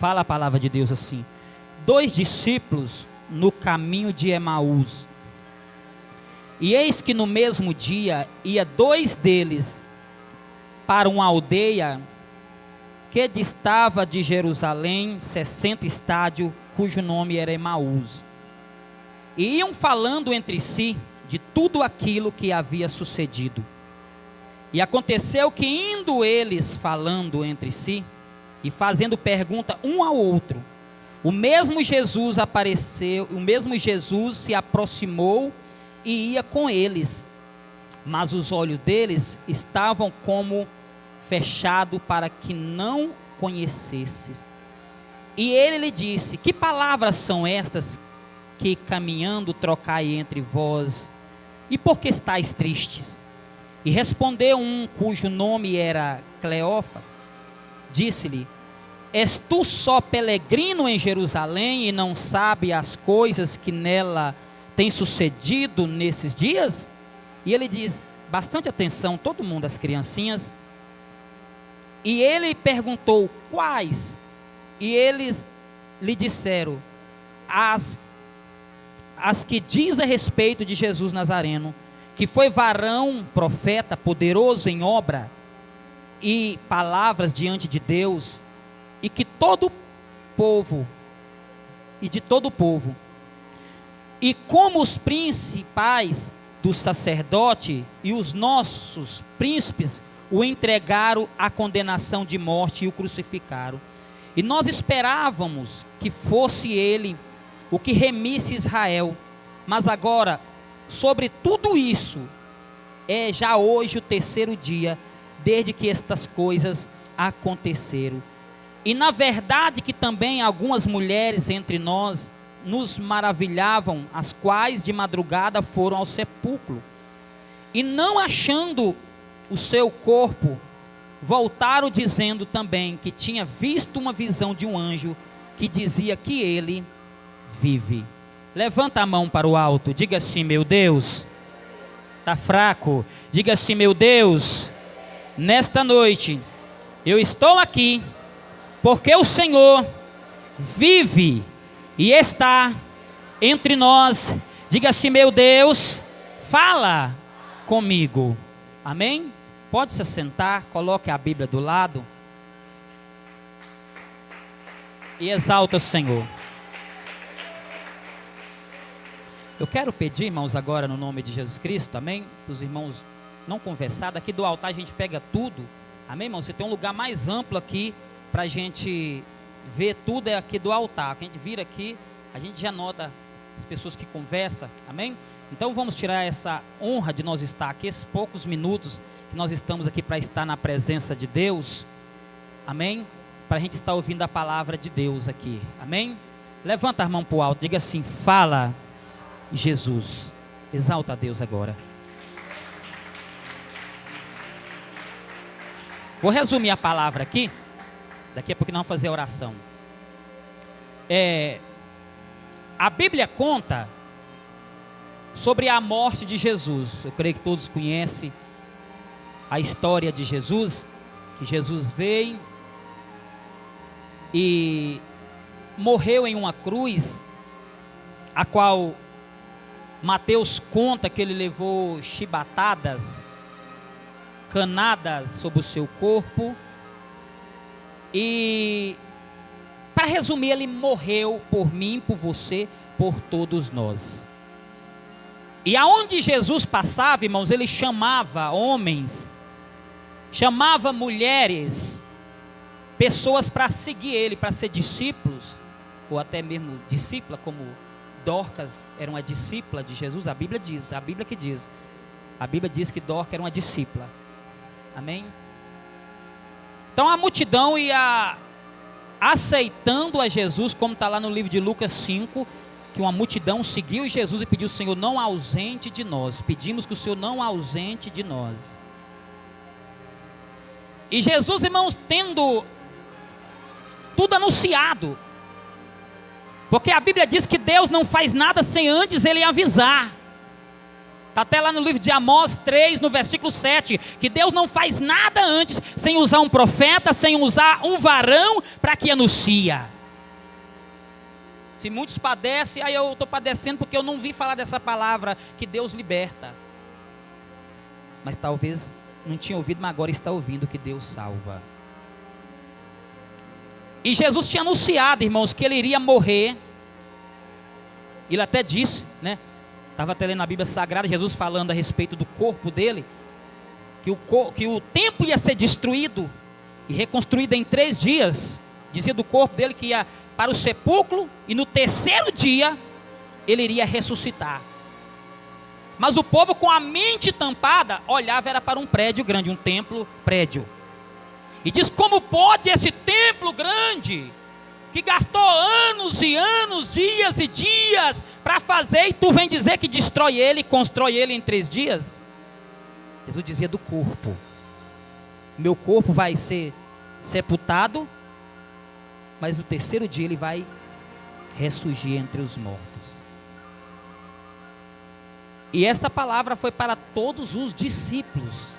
Fala a palavra de Deus assim: 2 discípulos no caminho de Emaús. E eis que no mesmo dia ia 2 deles para uma aldeia que distava de Jerusalém 60 estádios, cujo nome era Emaús. E iam falando entre si de tudo aquilo que havia sucedido. E aconteceu que, indo eles falando entre si e fazendo pergunta um ao outro, o mesmo Jesus se aproximou e ia com eles, mas os olhos deles estavam como fechados para que não conhecesses. E ele lhe disse: que palavras são estas que caminhando trocai entre vós? E por que estáis tristes? E respondeu um cujo nome era Cleófas, disse-lhe: és tu só peregrino em Jerusalém e não sabe as coisas que nela têm sucedido nesses dias? E ele diz, bastante atenção, todo mundo, as criancinhas. E ele perguntou: quais? E eles lhe disseram: as que diz a respeito de Jesus Nazareno, que foi varão, profeta, poderoso em obra e palavras diante de Deus, e que todo o povo, e como os principais do sacerdote e os nossos príncipes o entregaram à condenação de morte e o crucificaram. E nós esperávamos que fosse ele o que remisse Israel. Mas agora, sobre tudo isso, é já hoje o 3º dia, desde que estas coisas aconteceram. E na verdade que também algumas mulheres entre nós nos maravilhavam, as quais de madrugada foram ao sepulcro, e não achando o seu corpo, voltaram dizendo também que tinha visto uma visão de um anjo, que dizia que ele vive. Levanta a mão para o alto, diga assim: meu Deus. Está fraco? Diga assim: meu Deus, nesta noite eu estou aqui porque o Senhor vive e está entre nós. Diga assim: meu Deus, fala comigo. Amém? Pode se sentar, coloque a Bíblia do lado e exalta o Senhor. Eu quero pedir, irmãos, agora no nome de Jesus Cristo, amém? Para os irmãos não conversar, daqui do altar a gente pega tudo, amém, irmão? Você tem um lugar mais amplo aqui para a gente ver tudo, é aqui do altar. A gente vira aqui, a gente já nota as pessoas que conversam, amém? Então vamos tirar essa honra de nós estar aqui, esses poucos minutos que nós estamos aqui para estar na presença de Deus, amém? Para a gente estar ouvindo a palavra de Deus aqui, amém? Levanta a mão para o alto, diga assim: fala Jesus. Exalta a Deus agora. Vou resumir a palavra aqui. Daqui a pouco nós vamos fazer a oração. A Bíblia conta sobre a morte de Jesus. Eu creio que todos conhecem a história de Jesus, que Jesus veio e morreu em uma cruz, a qual Mateus conta que ele levou chibatadas, canadas sobre o seu corpo. E, para resumir, ele morreu por mim, por você, por todos nós. E aonde Jesus passava, irmãos, ele chamava homens, chamava mulheres, pessoas para seguir ele, para ser discípulos, ou até mesmo discípula, como Dorcas era uma discípula de Jesus. A Bíblia diz que Dorcas era uma discípula, amém? Então a multidão ia aceitando a Jesus, como está lá no livro de Lucas 5, que uma multidão seguiu Jesus e pediu: Senhor, não ausente de nós, pedimos que o Senhor não ausente de nós. E Jesus, irmãos, tendo tudo anunciado, porque a Bíblia diz que Deus não faz nada sem antes ele avisar. Está até lá no livro de Amós 3, no versículo 7, que Deus não faz nada antes sem usar um profeta, sem usar um varão para que anuncia. Se muitos padecem, aí eu estou padecendo porque eu não vi falar dessa palavra que Deus liberta. Mas talvez não tinha ouvido, mas agora está ouvindo que Deus salva. E Jesus tinha anunciado, irmãos, que ele iria morrer. Ele até disse, né? Estava até lendo na Bíblia Sagrada, Jesus falando a respeito do corpo dele, que o templo ia ser destruído e reconstruído em 3 dias. Dizia do corpo dele que ia para o sepulcro e no 3º dia ele iria ressuscitar. Mas o povo, com a mente tampada, olhava era para um prédio grande, um templo, prédio. E diz: como pode esse templo grande, que gastou anos e anos, dias e dias para fazer, e tu vem dizer que destrói ele e constrói ele em 3 dias? Jesus dizia do corpo. Meu corpo vai ser sepultado, mas no 3º dia ele vai ressurgir entre os mortos. E essa palavra foi para todos os discípulos.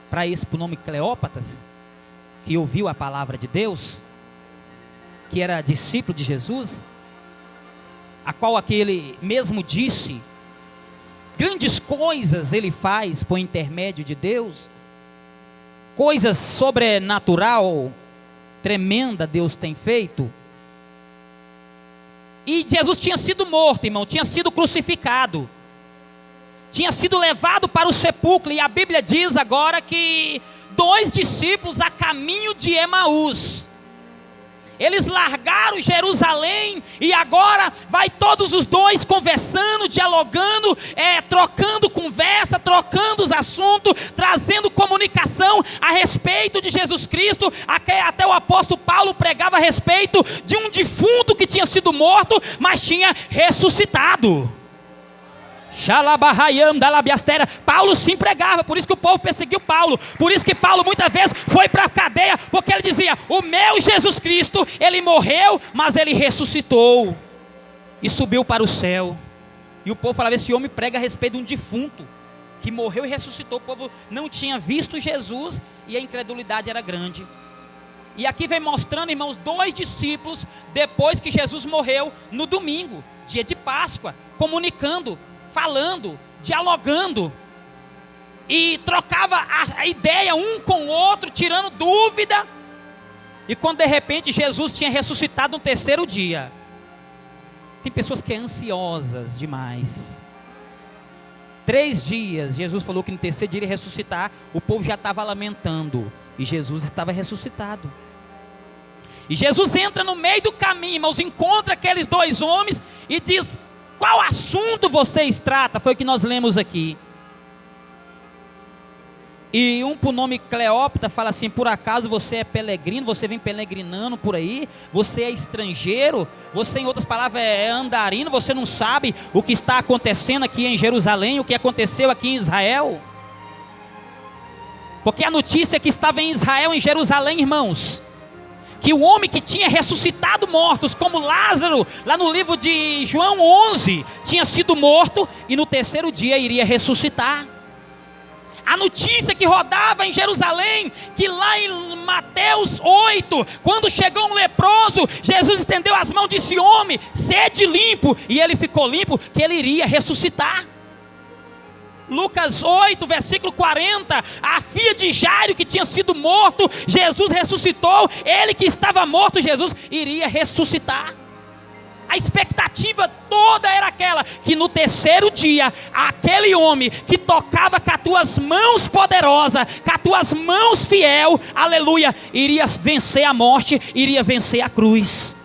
Para esse, por nome Cleópatas, que ouviu a palavra de Deus, que era discípulo de Jesus, a qual aquele mesmo disse: grandes coisas ele faz por intermédio de Deus, coisas sobrenatural, tremenda Deus tem feito. E Jesus tinha sido morto, irmão, tinha sido crucificado, tinha sido levado para o sepulcro. E a Bíblia diz agora que 2 discípulos a caminho de Emaús, eles largaram Jerusalém e agora vai todos os 2 conversando, dialogando, trocando conversa, trocando os assuntos, trazendo comunicação a respeito de Jesus Cristo. Até o apóstolo Paulo pregava a respeito de um defunto que tinha sido morto, mas tinha ressuscitado. Paulo sim pregava, por isso que o povo perseguiu Paulo, por isso que Paulo muitas vezes foi para a cadeia, porque ele dizia: o meu Jesus Cristo, ele morreu, mas ele ressuscitou e subiu para o céu. E o povo falava: esse homem prega a respeito de um defunto que morreu e ressuscitou. O povo não tinha visto Jesus e a incredulidade era grande. E aqui vem mostrando, irmãos, 2 discípulos depois que Jesus morreu, no domingo, dia de Páscoa, comunicando, falando, dialogando, e trocava a ideia um com o outro, tirando dúvida. E quando de repente Jesus tinha ressuscitado no 3º dia. Tem pessoas que são ansiosas demais. 3 dias, Jesus falou que no 3º dia ele ia ressuscitar. O povo já estava lamentando, e Jesus estava ressuscitado. E Jesus entra no meio do caminho, irmãos, encontra aqueles 2 homens e diz: qual assunto vocês tratam? Foi o que nós lemos aqui. E um por nome Cleópatra fala assim: por acaso você é peregrino, você vem peregrinando por aí, você é estrangeiro, você, em outras palavras, é andarino, você não sabe o que está acontecendo aqui em Jerusalém, o que aconteceu aqui em Israel? Porque a notícia que estava em Israel, em Jerusalém, irmãos, que o homem que tinha ressuscitado mortos, como Lázaro, lá no livro de João 11, tinha sido morto e no 3º dia iria ressuscitar. A notícia que rodava em Jerusalém, que lá em Mateus 8, quando chegou um leproso, Jesus estendeu as mãos e disse: homem, sede limpo, e ele ficou limpo, que ele iria ressuscitar. Lucas 8, versículo 40, a filha de Jairo que tinha sido morto, Jesus ressuscitou. Ele que estava morto, Jesus iria ressuscitar. A expectativa toda era aquela, que no 3º dia, aquele homem que tocava com as tuas mãos poderosas, com as tuas mãos fiel, aleluia, iria vencer a morte, iria vencer a cruz.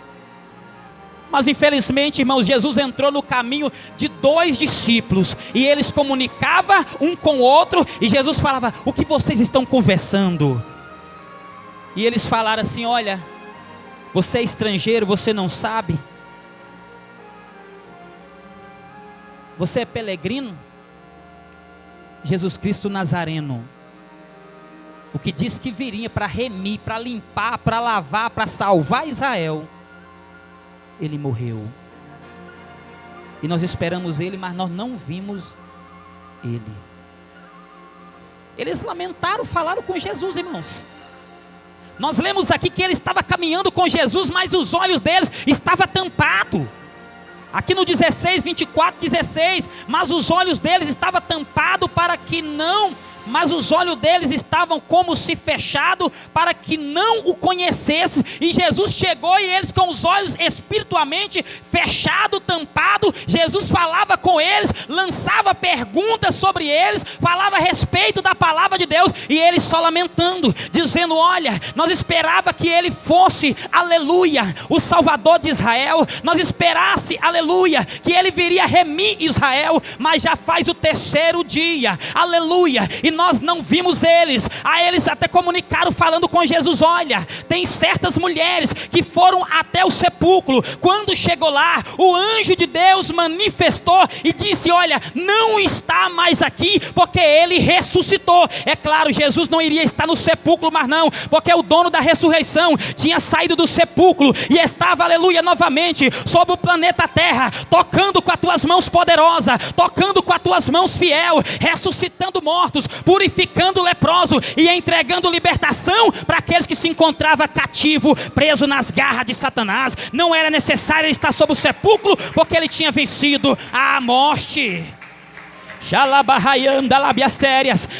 Mas infelizmente, irmãos, Jesus entrou no caminho de 2 discípulos, e eles comunicavam um com o outro, e Jesus falava: o que vocês estão conversando? E eles falaram assim: olha, você é estrangeiro, você não sabe? Você é peregrino? Jesus Cristo Nazareno, o que disse que viria para remir, para limpar, para lavar, para salvar Israel, ele morreu. E nós esperamos ele, mas nós não vimos ele. Eles lamentaram, falaram com Jesus, irmãos. Nós lemos aqui que ele estava caminhando com Jesus, mas os olhos deles estavam tampados. Aqui no 16, 24, 16, mas os olhos deles estavam tampados para que não, mas os olhos deles estavam como se fechados para que não o conhecesse. E Jesus chegou e eles com os olhos espiritualmente fechados, tampados, Jesus falava com eles, lançava perguntas sobre eles, falava a respeito da palavra de Deus, e eles só lamentando, dizendo: olha, nós esperava que ele fosse, aleluia, o Salvador de Israel, nós esperasse, aleluia, que ele viria remir Israel, mas já faz o 3º dia, aleluia, e nós não vimos eles. A eles até comunicaram falando com Jesus: olha, tem certas mulheres que foram até o sepulcro. Quando chegou lá, o anjo de Deus manifestou e disse: olha, não está mais aqui, porque ele ressuscitou. É claro, Jesus não iria estar no sepulcro, mas não, porque o dono da ressurreição tinha saído do sepulcro e estava, aleluia, novamente sobre o planeta Terra, tocando com as tuas mãos poderosas, tocando com as tuas mãos fiel, ressuscitando mortos, purificando leproso e entregando libertação para aqueles que se encontravam cativo, preso nas garras de Satanás. Não era necessário ele estar sob o sepulcro, porque ele tinha vencido a morte.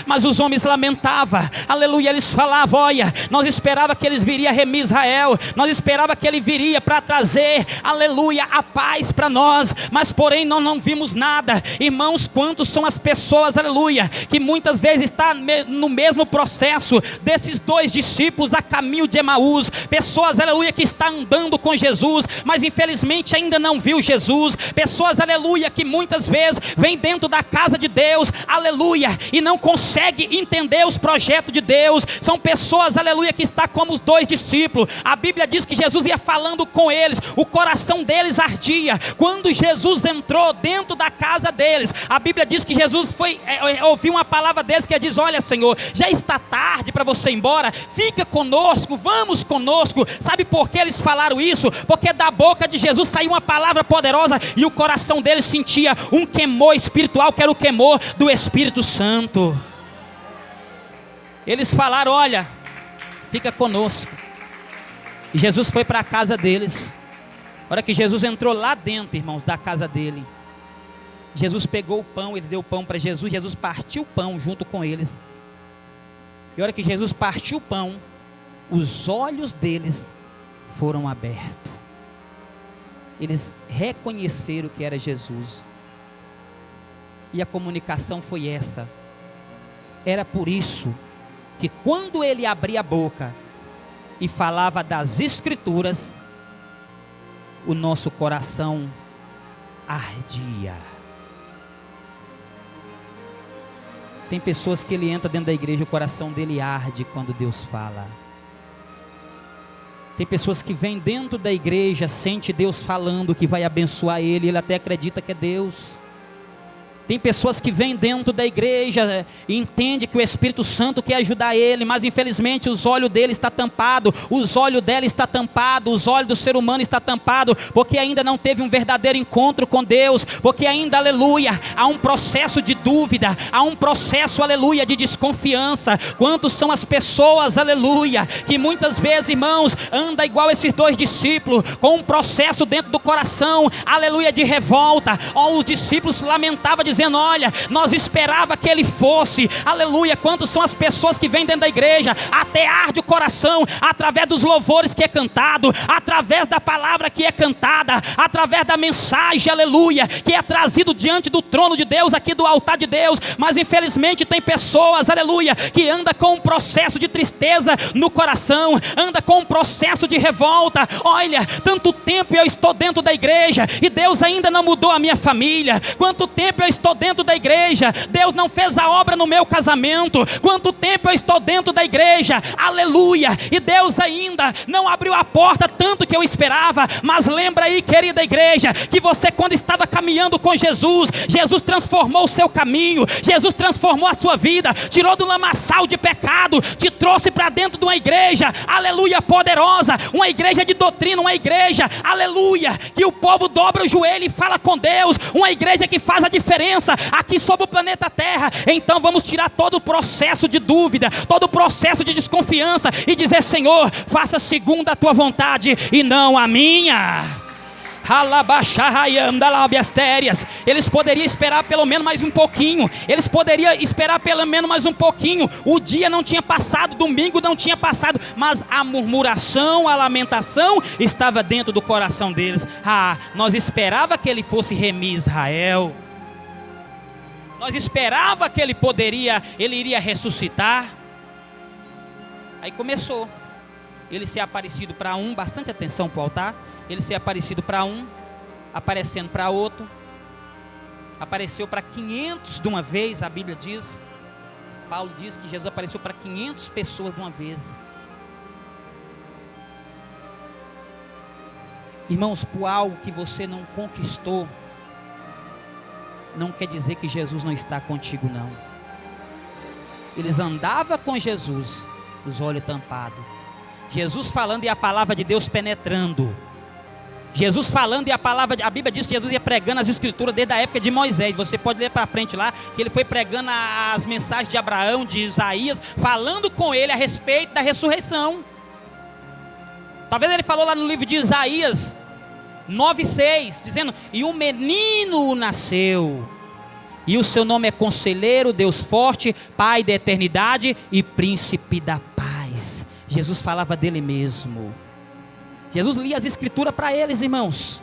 Mas os homens lamentavam, aleluia, eles falavam: olha, nós esperava que eles viriam remir Israel, nós esperava que ele viria para trazer, aleluia, a paz para nós, mas porém nós não vimos nada. Irmãos, quantos são as pessoas, aleluia, que muitas vezes está no mesmo processo desses 2 discípulos a caminho de Emaús, pessoas, aleluia, que está andando com Jesus, mas infelizmente ainda não viu Jesus, pessoas, aleluia, que muitas vezes vem dentro da casa de Deus, aleluia, e não consegue entender os projetos de Deus. São pessoas, aleluia, que está como os 2 discípulos. A Bíblia diz que Jesus ia falando com eles, o coração deles ardia. Quando Jesus entrou dentro da casa deles, a Bíblia diz que Jesus ouviu uma palavra deles que diz: olha, Senhor, já está tarde para você ir embora, fica conosco, vamos conosco. Sabe por que eles falaram isso? Porque da boca de Jesus saiu uma palavra poderosa e o coração deles sentia um queimor espiritual, que era o queimor do Espírito Santo. Eles falaram: olha, fica conosco. E Jesus foi para a casa deles. A hora que Jesus entrou lá dentro, irmãos, da casa dele, Jesus pegou o pão, ele deu o pão para Jesus, Jesus partiu o pão junto com eles. E a hora que Jesus partiu o pão, os olhos deles foram abertos. Eles reconheceram que era Jesus. E a comunicação foi essa. Era por isso que quando ele abria a boca e falava das Escrituras, o nosso coração ardia. Tem pessoas que ele entra dentro da igreja, o coração dele arde quando Deus fala. Tem pessoas que vêm dentro da igreja, sente Deus falando que vai abençoar ele até acredita que é Deus. Tem pessoas que vêm dentro da igreja e entendem que o Espírito Santo quer ajudar ele, mas infelizmente os olhos dele estão tampados, os olhos dela estão tampados, os olhos do ser humano estão tampados, porque ainda não teve um verdadeiro encontro com Deus, porque ainda, aleluia, há um processo de dúvida, há um processo, aleluia, de desconfiança. Quantos são as pessoas, aleluia, que muitas vezes, irmãos, anda igual esses 2 discípulos, com um processo dentro do coração, aleluia, de revolta. Os discípulos lamentavam dizendo: olha, nós esperava que ele fosse, aleluia. Quantos são as pessoas que vêm dentro da igreja, até arde o coração, através dos louvores que é cantado, através da palavra que é cantada, através da mensagem, aleluia, que é trazido diante do trono de Deus, aqui do altar de Deus, mas infelizmente tem pessoas, aleluia, que anda com um processo de tristeza no coração, anda com um processo de revolta. Olha, tanto tempo eu estou dentro da igreja e Deus ainda não mudou a minha família. Quanto tempo eu estou dentro da igreja, Deus não fez a obra no meu casamento. Quanto tempo eu estou dentro da igreja, aleluia, e Deus ainda não abriu a porta tanto que eu esperava. Mas lembra aí, querida igreja, que você, quando estava caminhando com Jesus, Jesus transformou o seu caminho, Jesus transformou a sua vida, tirou do lamaçal de pecado, te trouxe para dentro de uma igreja, aleluia, poderosa, uma igreja de doutrina, uma igreja, aleluia, que o povo dobra o joelho e fala com Deus, uma igreja que faz a diferença doença aqui sobre o planeta Terra. Então vamos tirar todo o processo de dúvida, todo o processo de desconfiança e dizer: Senhor, faça segundo a tua vontade e não a minha. Eles poderiam esperar pelo menos mais um pouquinho. Eles poderiam esperar pelo menos mais um pouquinho. O dia não tinha passado, domingo não tinha passado, mas a murmuração, a lamentação estava dentro do coração deles. Nós esperava que ele fosse remir Israel. Nós esperava que ele iria ressuscitar. Aí começou. Ele ser aparecido para um, bastante atenção para o altar. Ele ser aparecido para um, aparecendo para outro. Apareceu para 500 de uma vez, a Bíblia diz. Paulo diz que Jesus apareceu para 500 pessoas de uma vez. Irmãos, por algo que você não conquistou, não quer dizer que Jesus não está contigo, não. Eles andavam com Jesus, os olhos tampados. Jesus falando e a palavra de Deus penetrando. Jesus falando e a Bíblia diz que Jesus ia pregando as escrituras desde a época de Moisés. Você pode ler para frente lá, que ele foi pregando as mensagens de Abraão, de Isaías, falando com ele a respeito da ressurreição. Talvez ele falou lá no livro de Isaías 9:6, dizendo: e um menino nasceu, e o seu nome é Conselheiro, Deus Forte, Pai da Eternidade e Príncipe da Paz. Jesus falava dele mesmo. Jesus lia as escrituras para eles, irmãos.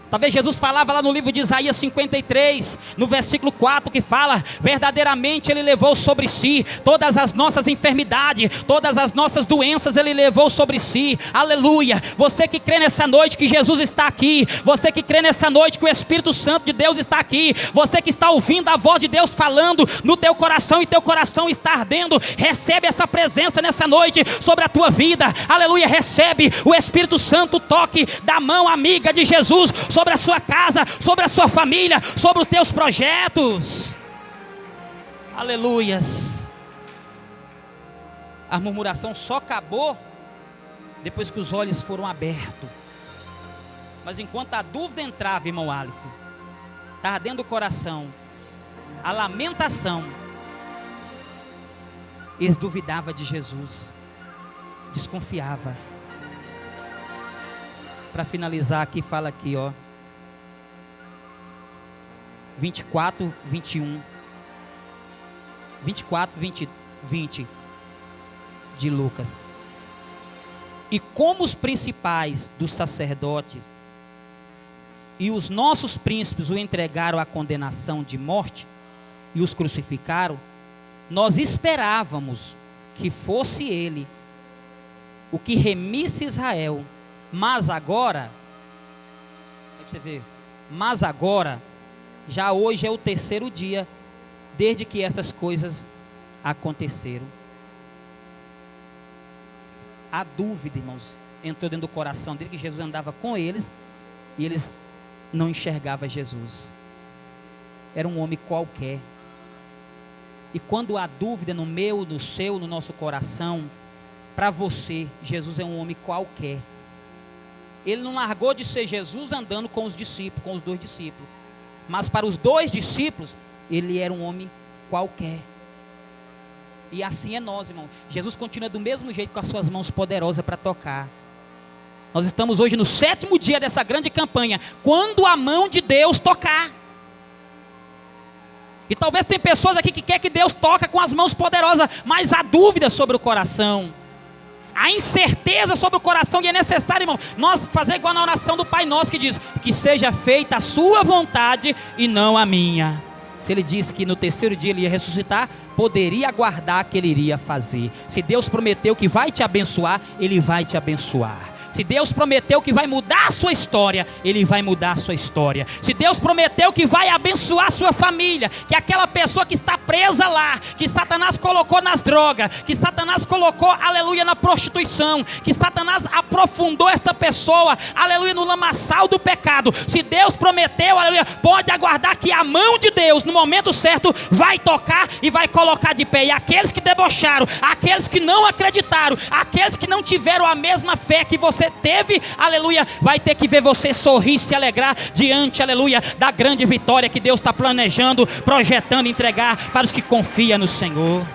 Talvez Jesus falava lá no livro de Isaías 53, no versículo 4, que fala: verdadeiramente ele levou sobre si todas as nossas enfermidades, todas as nossas doenças ele levou sobre si. Aleluia. Você que crê nessa noite que Jesus está aqui, você que crê nessa noite que o Espírito Santo de Deus está aqui, você que está ouvindo a voz de Deus falando no teu coração e teu coração está ardendo, recebe essa presença nessa noite sobre a tua vida. Aleluia. Recebe o Espírito Santo, toque da mão amiga de Jesus sobre a sua casa, sobre a sua família, sobre os teus projetos. Aleluias. A murmuração só acabou depois que os olhos foram abertos. Mas enquanto a dúvida entrava, irmão Aleph, estava dentro do coração a lamentação, eles duvidavam de Jesus, desconfiavam. Para finalizar aqui, fala aqui, ó, 24, 21, 24, 20 de Lucas. E como os principais dos sacerdotes e os nossos príncipes o entregaram à condenação de morte e os crucificaram, nós esperávamos que fosse ele o que remisse Israel. Mas agora, você vê, mas agora, já hoje é o terceiro dia desde que essas coisas aconteceram. A dúvida, irmãos, entrou dentro do coração dele, que Jesus andava com eles e eles não enxergavam Jesus. Era um homem qualquer. E quando há dúvida no meu, no seu, no nosso coração, para você, Jesus é um homem qualquer. Ele não largou de ser Jesus andando com os discípulos, com os dois discípulos. Mas para os dois discípulos, ele era um homem qualquer. E assim é nós, irmão. Jesus continua do mesmo jeito, com as suas mãos poderosas para tocar. Nós estamos hoje no 7º dia dessa grande campanha, quando a mão de Deus tocar. E talvez tem pessoas aqui que quer que Deus toque com as mãos poderosas, mas há dúvida sobre o coração. A incerteza sobre o coração, e é necessário, irmão, nós fazer igual na oração do Pai Nosso, que diz: que seja feita a sua vontade e não a minha. Se ele disse que no terceiro dia ele ia ressuscitar, poderia aguardar que ele iria fazer. Se Deus prometeu que vai te abençoar, ele vai te abençoar. Se Deus prometeu que vai mudar a sua história, ele vai mudar a sua história. Se Deus prometeu que vai abençoar a sua família, que aquela pessoa que está presa lá, que Satanás colocou nas drogas, que Satanás colocou, aleluia, na prostituição, que Satanás aprofundou esta pessoa, aleluia, no lamaçal do pecado. Se Deus prometeu, aleluia, pode aguardar que a mão de Deus, no momento certo, vai tocar e vai colocar de pé. E aqueles que debocharam, aqueles que não acreditaram, aqueles que não tiveram a mesma fé que você você teve, aleluia, vai ter que ver você sorrir, se alegrar diante, aleluia, da grande vitória que Deus está planejando, projetando, entregar para os que confiam no Senhor.